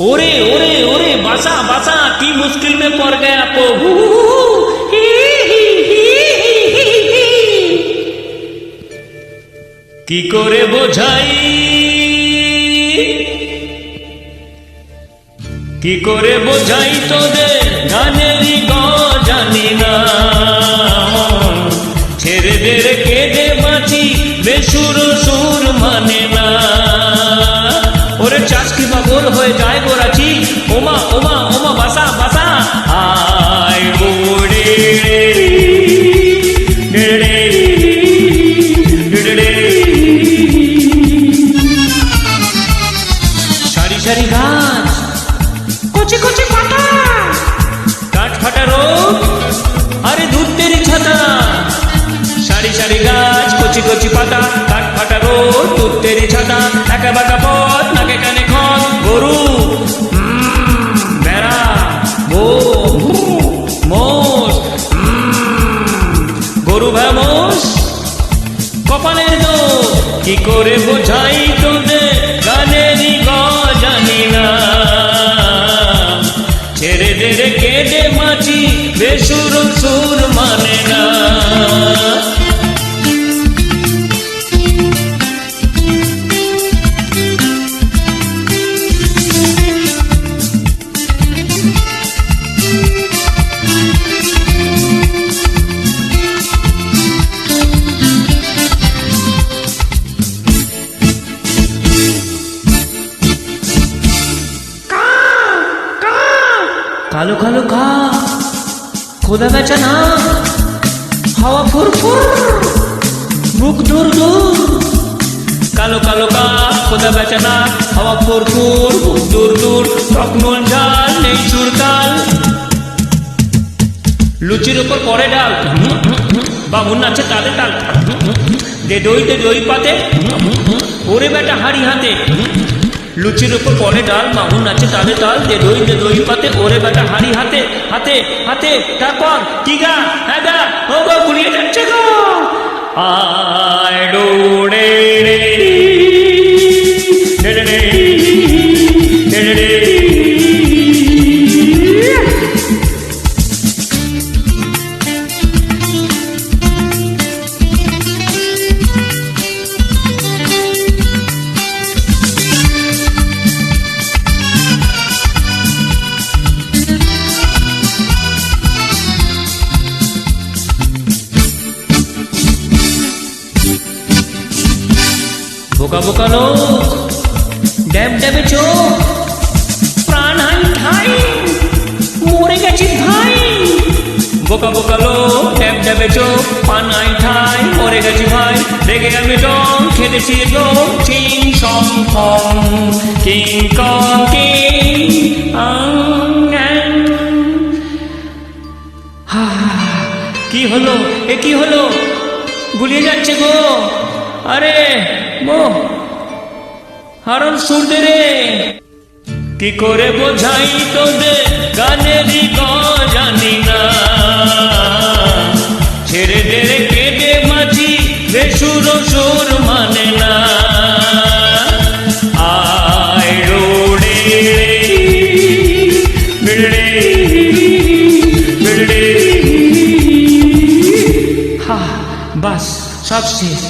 ओरे ओरे ओरे बासा बासा की मुश्किल में पड़ गया तो কি করে বোঝাই কি করে বোঝাই তোদের গানেরই জানি না ছেড়ে দে কেঁদে বাঁচি বেসুর সুর মানে না ওরে চাষকি পাগল হয়ে যায় গোরাচি ওমা ওমা ওমা বাসা বাসা আয় গোড়ে সারি সারি গাছ কচি কচি পাতা কাঠ ফাটা রোগ আরে দুধ তেরি ছাতা সারি সারি গাছ কচি কচি পাতা কাঠ ফাটা রোগ দুধ তেরি ছাতা একা বাঁকা পথ নাকে কানে খত গরু বেড়া মোষ গরু ভ্যামোষ কপালের দোষ কি করে বোঝাই তোদের গানেরই জানি না ছেড়ে দে কেঁদে মাছি বেসুর সুর মানে না কালো কালো কা খোদা বেচা না হাওয়া ফুরফুর বুক দূর দূর কালো কালো কা খোদা বেচা না হাওয়া ফুরফুর বুক দূর দূর তখন ঝাল নেই চুরকাল লুচির উপর পড়ে ডাল বামুন নাচে তালে তাল দে দই পাতে ওরে বেটা হাড়ি হাতে লুচির উপর পড়ে ডাল মামুন নাচে তালে তাল দে দই পাতে ওরে বেটা হাড়ি হাতে হাতে হাতে তারপর কি গা হ্যাঁ গা ও গো গুলিয়ে যাচ্ছে গো আয় ডোড়ে বোকা বোকা লোক ড্যাব ড্যাবে চোখ প্রাণ হাই ঠাই মরে গেছি ভাই বোকা বোকা লোক ড্যাব ড্যাবে চোখ প্রাণ হাই ঠাই মরে গেছি ভাই রেগে আমি টং খেতেছি লোক চিং সং ফং কিং কং কিং কি হলো এ কি হলো গুলিয়ে যাচ্ছে গো আরে হারণ সুরদে রে কি করে বোঝাই তোদের গানেরই জানি না ছেড়ে দে কেঁদে মাঝি বেসুর সুর মানে না আয় রোড়ে বিড়ে বিড়ে বাস সব শেষ